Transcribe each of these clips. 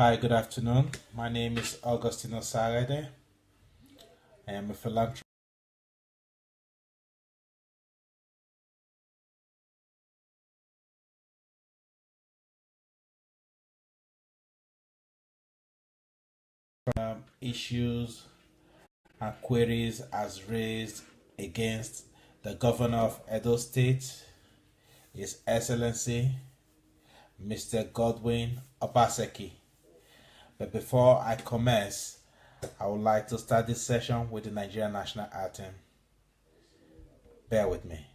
Hi, good afternoon. My name is Augustino Sarede. I am a philanthropist issues and queries as raised against the governor of Edo State, His Excellency Mr. Godwin Obaseki. But before I commence, I would like to start this session with the Nigerian National Anthem. Bear with me.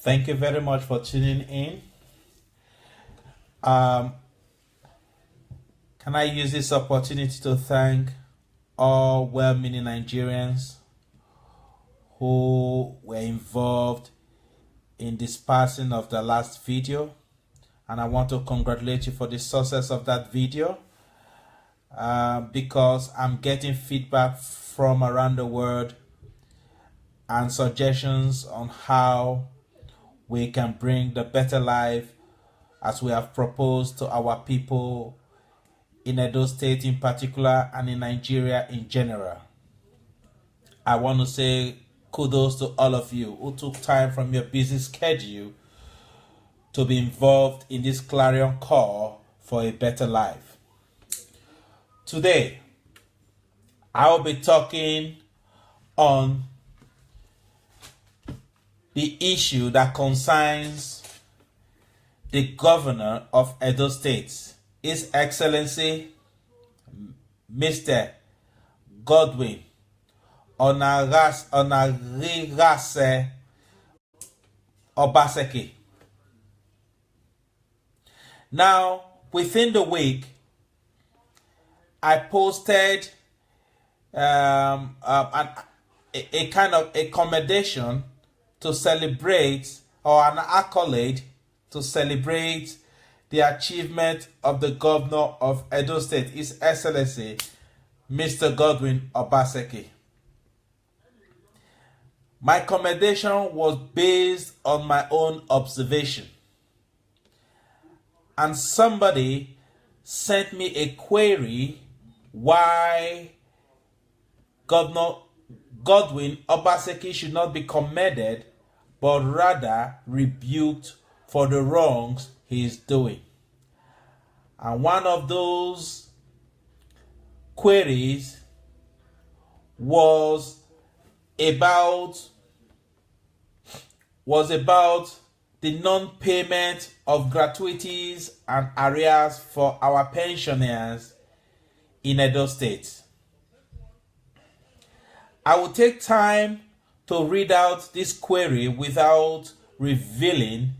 Thank you very much for tuning in. Um, can I use this opportunity to thank all well-meaning Nigerians who were involved in dispersing of the last video, and I want to congratulate you for the success of that video because I'm getting feedback from around the world and suggestions on how we can bring the better life as we have proposed to our people in Edo State in particular and in Nigeria in general. I want to say kudos to all of you who took time from your busy schedule to be involved in this clarion call for a better life. Today, I will be talking on the issue that concerns the governor of Edo State, His Excellency Mr. Godwin Onarigase Obaseki. Now, within the week, I posted a kind of accommodation to celebrate, or an accolade to celebrate the achievement of the governor of Edo State, His Excellency Mr. Godwin Obaseki. My commendation was based on my own observation, and somebody sent me a query why Governor Godwin Obaseki should not be commended but rather rebuked for the wrongs he is doing. And one of those queries was about the non-payment of gratuities and arrears for our pensioners in Edo State. I will take time to read out this query without revealing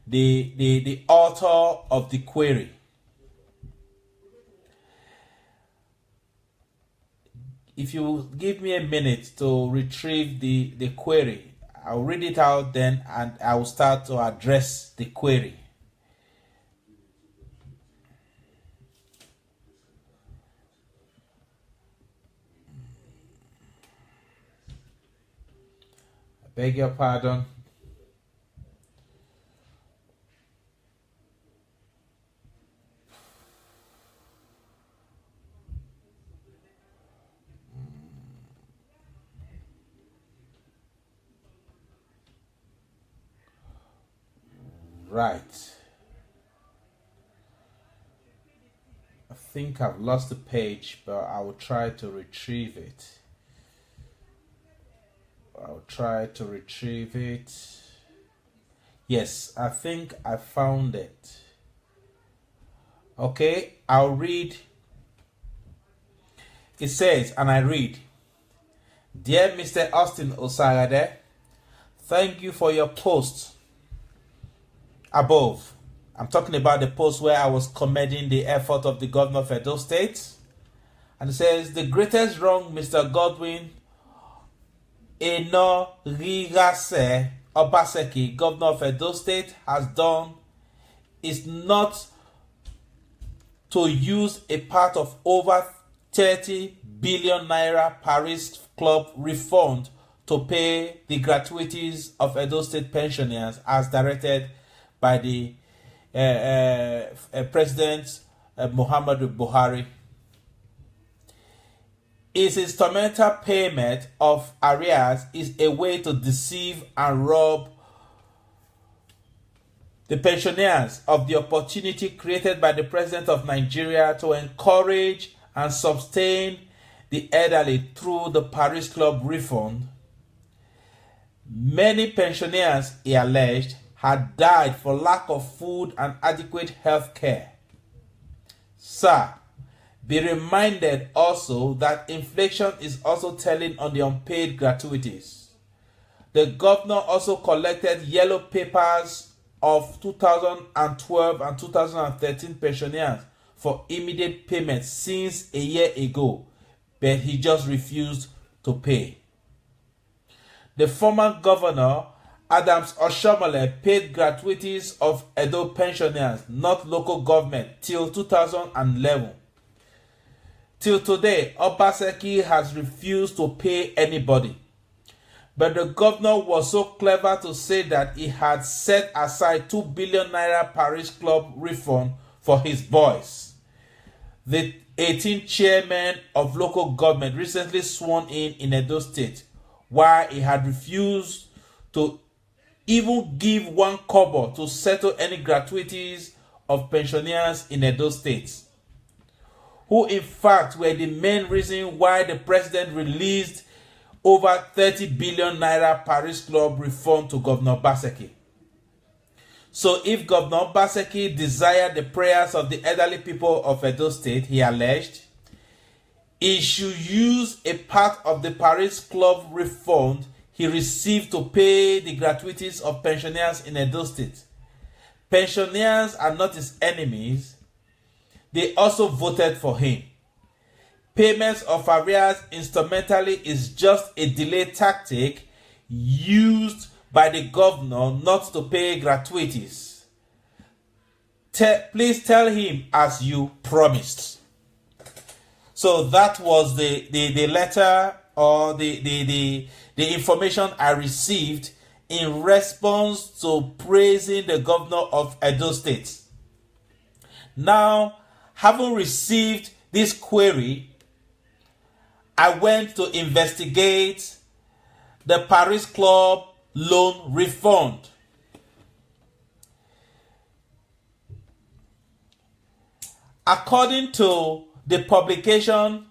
the author of the query. If you give me a minute to retrieve the query, I'll read it out then and I will start to address the query. I beg your pardon. Right. I think I've lost the page, but I will try to retrieve it. Yes, I think I found it. Okay, I'll read. It says, and I read, "Dear Mr. Austin Osagade, thank you for your post above." I'm talking about the post where I was commending the effort of the governor of Edo State. And it says, "The greatest wrong Mr. Godwin Obaseki, governor of Edo State, has done is not to use a part of over 30 billion naira Paris Club refund to pay the gratuities of Edo State pensioners as directed by the President Muhammadu Buhari. His instrumental payment of arrears is a way to deceive and rob the pensioners of the opportunity created by the President of Nigeria to encourage and sustain the elderly through the Paris Club refund. Many pensioners, he alleged, had died for lack of food and adequate health care. Sir, be reminded also that inflation is also telling on the unpaid gratuities. The governor also collected yellow papers of 2012 and 2013 pensioners for immediate payment since a year ago, but he just refused to pay. The former governor, Adams Oshomole, paid gratuities of Edo pensioners, not local government, till 2011. Till today, Obaseki has refused to pay anybody. But the governor was so clever to say that he had set aside 2 billion naira Paris Club refund for his boys. The 18th chairman of local government recently sworn in Edo State, while he had refused to even give 1 kobo to settle any gratuities of pensioners in Edo State, who in fact were the main reason why the president released over 30 billion naira Paris Club refund to Governor Obaseki. So if Governor Obaseki desired the prayers of the elderly people of Edo State, he alleged, he should use a part of the Paris Club refund he received to pay the gratuities of pensioners in Edo State. Pensioners are not his enemies. They also voted for him. Payments of arrears instrumentally is just a delay tactic used by the governor not to pay gratuities. Please tell him as you promised. So that was the letter or the information I received in response to praising the governor of Edo State. Now, having received this query, I went to investigate the Paris Club loan refund. According to the publication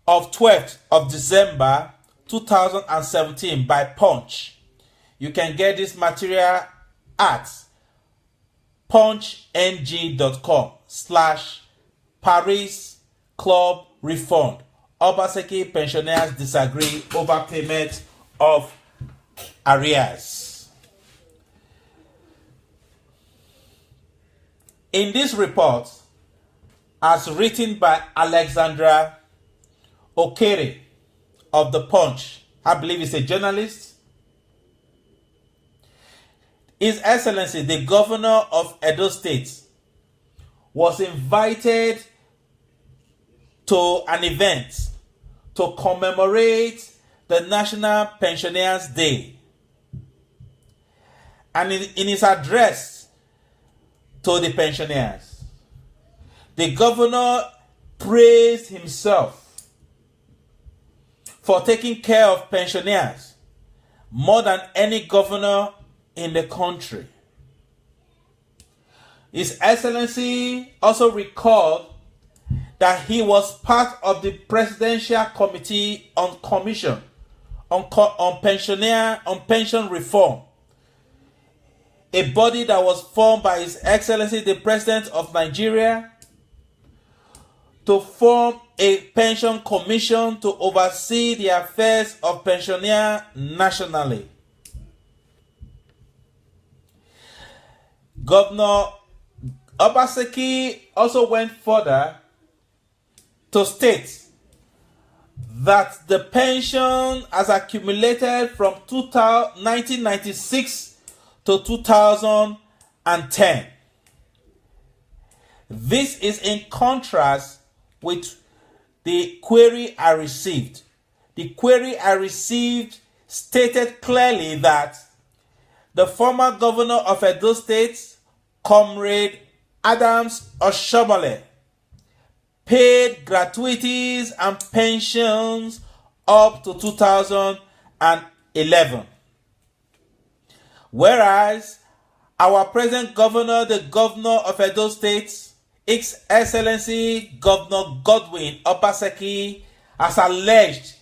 of 12th of December 2017 by Punch, you can get this material at punchng.com/Paris Club refund. Obaseki pensioners disagree over payment of arrears. In this report, as written by Alexandra Okere of the Punch, I believe he's a journalist, His Excellency, the Governor of Edo State, was invited to an event to commemorate the National Pensioners Day. And in his address to the pensioners, the governor praised himself for taking care of pensioners more than any governor in the country. His Excellency also recalled that he was part of the Presidential Committee on Commission on pension reform, a body that was formed by His Excellency the President of Nigeria to form a pension commission to oversee the affairs of pensioners nationally. Governor Obaseki also went further to state that the pension has accumulated from 1996 to 2010. This is in contrast with the query I received. The query I received stated clearly that the former governor of Edo State, Comrade Adams Oshomole, paid gratuities and pensions up to 2011. Whereas our present governor, the governor of Edo State, His Excellency Governor Godwin Obaseki, has alleged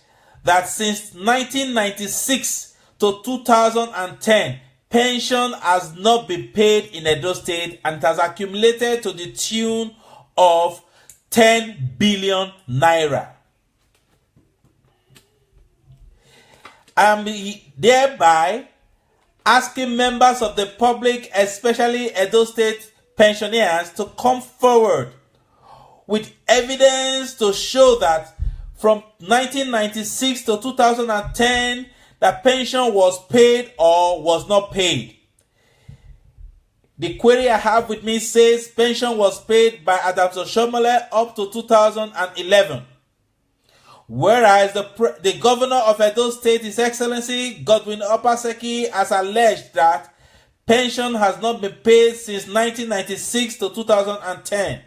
that since 1996 to 2010, pension has not been paid in Edo State and it has accumulated to the tune of 10 billion naira. I am thereby asking members of the public, especially Edo State pensioners, to come forward with evidence to show that from 1996 to 2010, the pension was paid or was not paid. The query I have with me says pension was paid by Adams Oshomole up to 2011. Whereas the governor of Edo State, His Excellency Godwin Obaseki, has alleged that pension has not been paid since 1996 to 2010.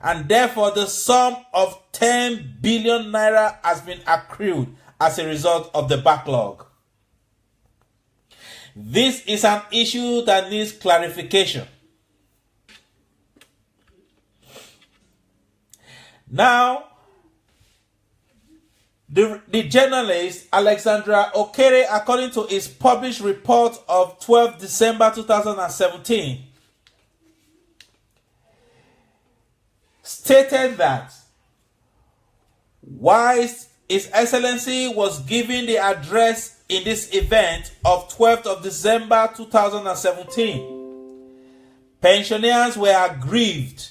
And therefore the sum of 10 billion naira has been accrued as a result of the backlog. This is an issue that needs clarification. Now, the journalist Alexandra Okere, according to his published report of 12 December 2017, stated that whilst His Excellency was giving the address in this event of 12th of December 2017, pensioners were aggrieved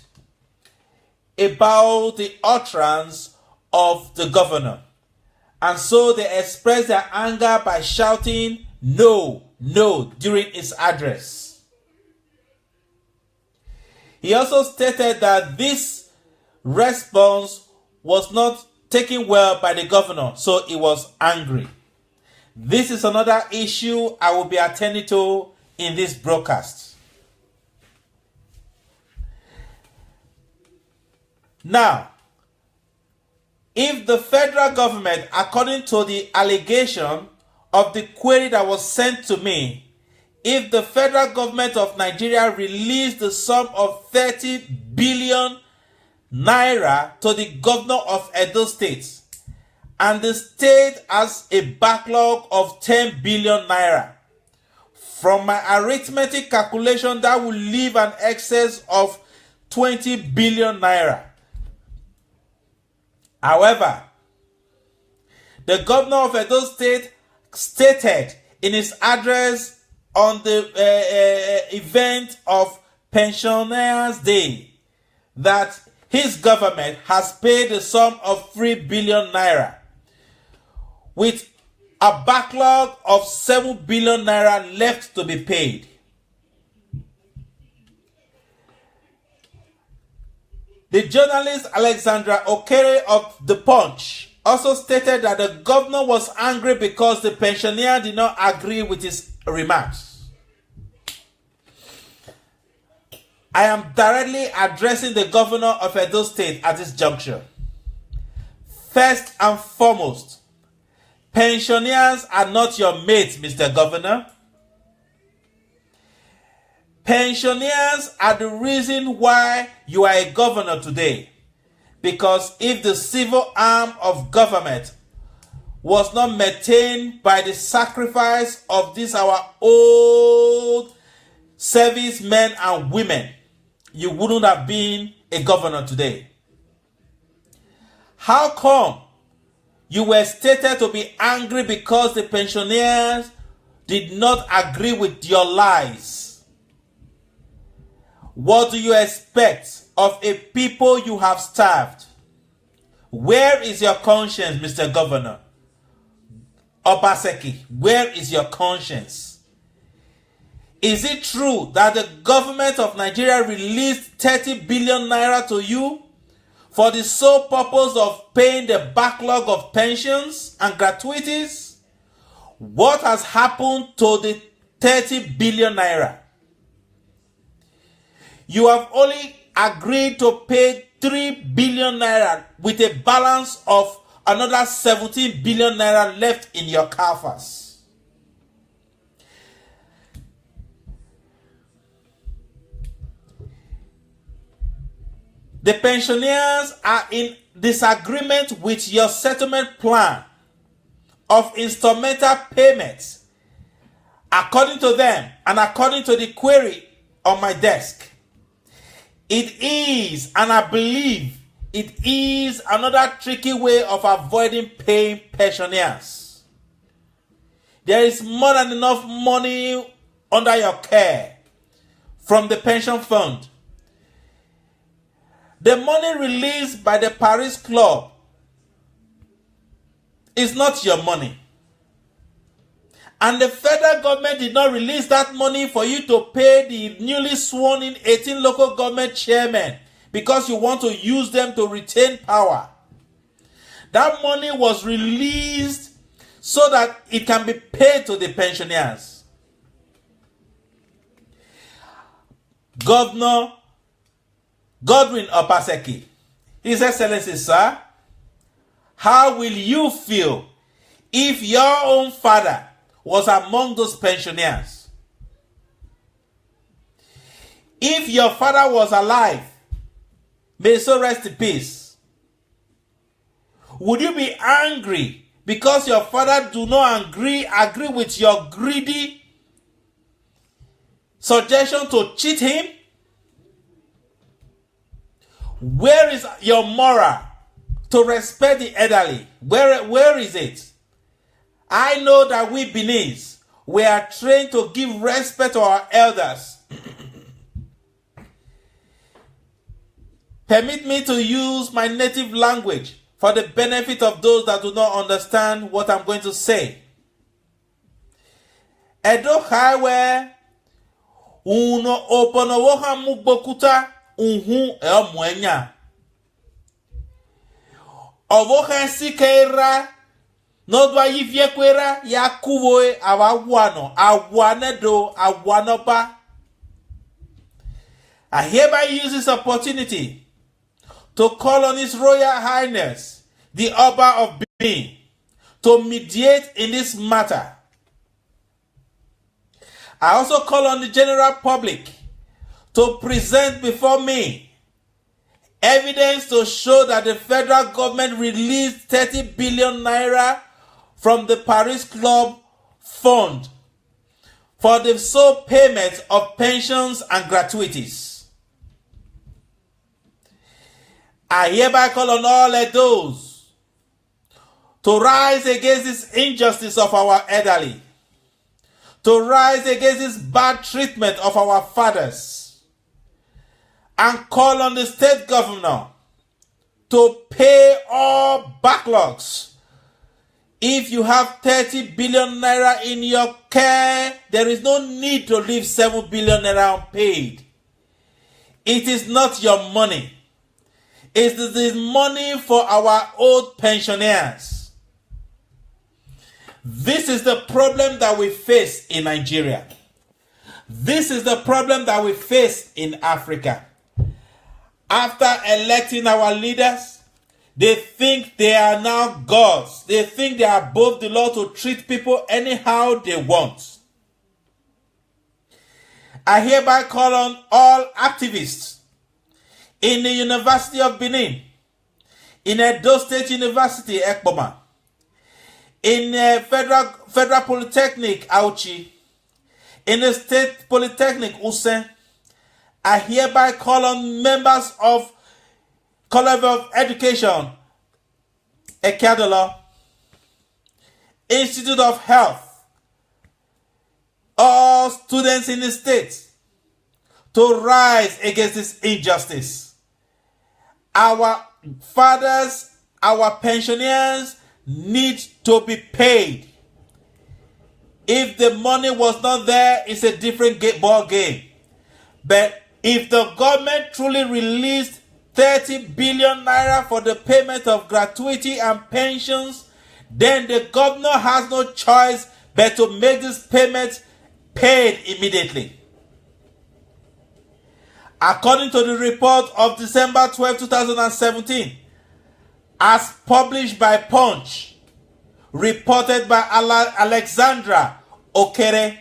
about the utterance of the governor. And so they expressed their anger by shouting, "No, no," during his address. He also stated that this response was not taken well by the governor, so he was angry. This is another issue I will be attending to in this broadcast. Now, if the federal government, according to the allegation of the query that was sent to me, if the federal government of Nigeria released the sum of 30 billion naira to the governor of Edo State, and the state has a backlog of 10 billion naira, from my arithmetic calculation, that will leave an excess of 20 billion naira. However, the governor of Edo State stated in his address on the event of Pensioners Day that his government has paid the sum of 3 billion naira, with a backlog of 7 billion naira left to be paid. The journalist Alexandra Okere of The Punch also stated that the governor was angry because the pensioner did not agree with his remarks. I am directly addressing the governor of Edo State at this juncture. First and foremost, pensioners are not your mates, Mr. Governor. Pensioners are the reason why you are a governor today. Because if the civil arm of government was not maintained by the sacrifice of these our old servicemen and women, you wouldn't have been a governor today. How come you were stated to be angry because the pensioners did not agree with your lies? What do you expect of a people you have starved? Where is your conscience, Mr. Governor Obaseki? Where is your conscience? Is it true that the government of Nigeria released 30 billion naira to you for the sole purpose of paying the backlog of pensions and gratuities? What has happened to the 30 billion naira? You have only agreed to pay 3 billion naira with a balance of another 17 billion naira left in your coffers. The pensioners are in disagreement with your settlement plan of instrumental payments, according to them and according to the query on my desk. It is, and I believe it is, another tricky way of avoiding paying pensioners. There is more than enough money under your care from the pension fund. The money released by the Paris Club is not your money. And the federal government did not release that money for you to pay the newly sworn in 18 local government chairmen because you want to use them to retain power. That money was released so that it can be paid to the pensioners. Governor Godwin Obaseki, His Excellency, sir, how will you feel if your own father was among those pensioners? If your father was alive, may so rest in peace, would you be angry because your father do not agree with your greedy suggestion to cheat him? Where is your moral to respect the elderly? Where is it? I know that we Beninese, we are trained to give respect to our elders. Permit me to use my native language for the benefit of those that do not understand what I'm going to say. Edo highway uno opono woha mugbokuta unhu elmwenya. Ovoha sikera nodwa yivyekwera ya kuvoe awawano awanedo awanoba. I hereby use this opportunity to call on His Royal Highness, the Oba of Benin, to mediate in this matter. I also call on the general public to present before me evidence to show that the federal government released 30 billion naira from the Paris Club fund for the sole payment of pensions and gratuities. I hereby call on all those to rise against this injustice of our elderly, to rise against this bad treatment of our fathers, and call on the state governor to pay all backlogs. If you have 30 billion naira in your care, there is no need to leave 7 billion naira unpaid. It is not your money. It is money for our old pensioners. This is the problem that we face in Nigeria. This is the problem that we face in Africa. After electing our leaders, they think they are now gods. They think they are above the law to treat people anyhow they want. I hereby call on all activists in the University of Benin, in Edo State University, Ekpoma, in Federal Polytechnic, Auchi, in the State Polytechnic, Usen. I hereby call on members of College of Education, Ekadolo, Institute of Health, all students in the state to rise against this injustice. Our fathers, our pensioners need to be paid. If the money was not there, it's a different ball game. But if the government truly released 30 billion naira for the payment of gratuity and pensions, then the governor has no choice but to make this payment paid immediately. According to the report of December 12, 2017, as published by Punch, reported by Alexandra Okere,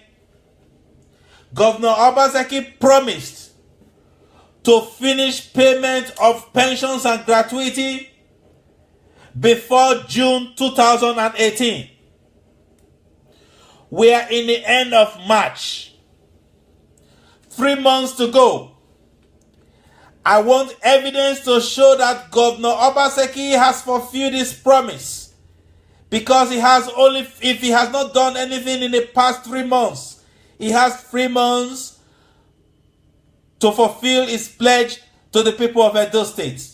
Governor Obaseki promised to finish payment of pensions and gratuity before June 2018. We are in the end of March. 3 months to go. I want evidence to show that Governor Obaseki has fulfilled his promise, because if he has not done anything in the past 3 months, he has 3 months to fulfill his pledge to the people of Edo State.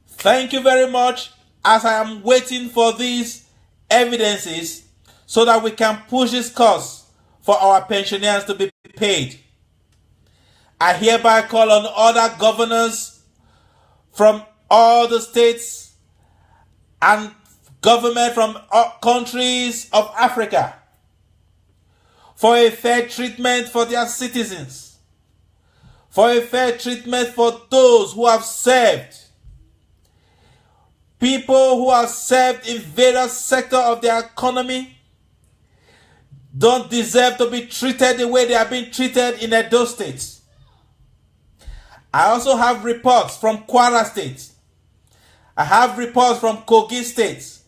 Thank you very much, as I am waiting for these evidences so that we can push this cause for our pensioners to be paid. I hereby call on other governors from all the states and government from countries of Africa for a fair treatment for their citizens, for a fair treatment for those who have served. People who have served in various sectors of their economy don't deserve to be treated the way they are being treated in Edo State. I also have reports from Kwara State. I have reports from Kogi State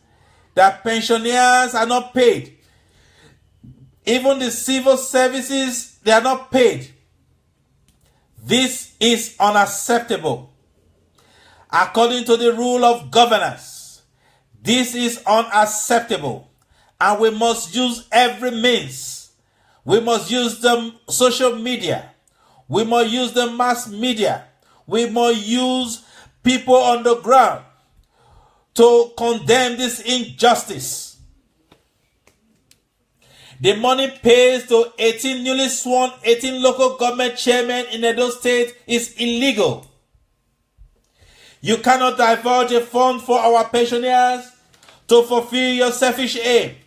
that pensioners are not paid. Even the civil services, they are not paid. This is unacceptable. According to the rule of governance, this is unacceptable, and we must use every means. We must use the social media. We must use the mass media. We must use people on the ground to condemn this injustice. The money pays to 18 newly sworn 18 local government chairmen in Edo State is illegal. You cannot divulge a fund for our pensioners to fulfill your selfish aim.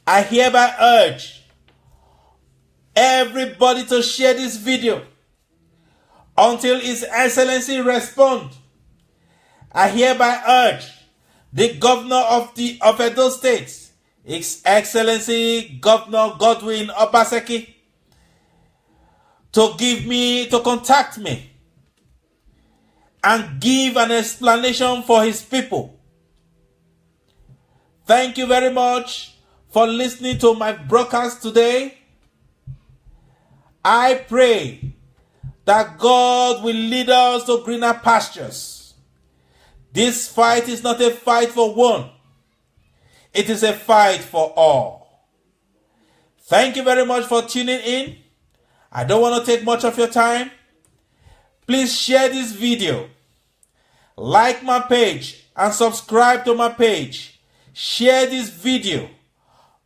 I hereby urge everybody to share this video until His Excellency responds. I hereby urge the Governor of Edo State, His Excellency Governor Godwin Obaseki, to contact me and give an explanation for his people. Thank you very much for listening to my broadcast today. I pray that God will lead us to greener pastures. This fight is not a fight for one. It is a fight for all. Thank you very much for tuning in. I don't want to take much of your time. Please share this video, like my page, and subscribe to my page. Share this video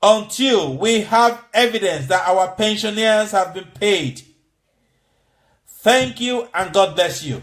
until we have evidence that our pensioners have been paid. Thank you, and God bless you.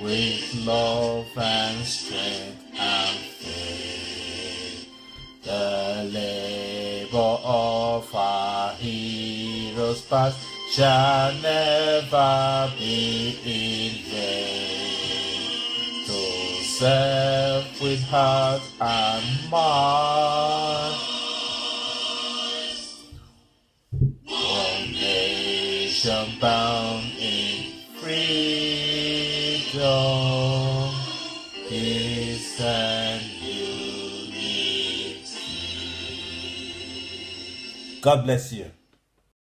with love and strength and faith. The labor of our heroes past shall never be in vain. To serve with heart and mind, one nation bound in freedom, peace and unity. God bless you.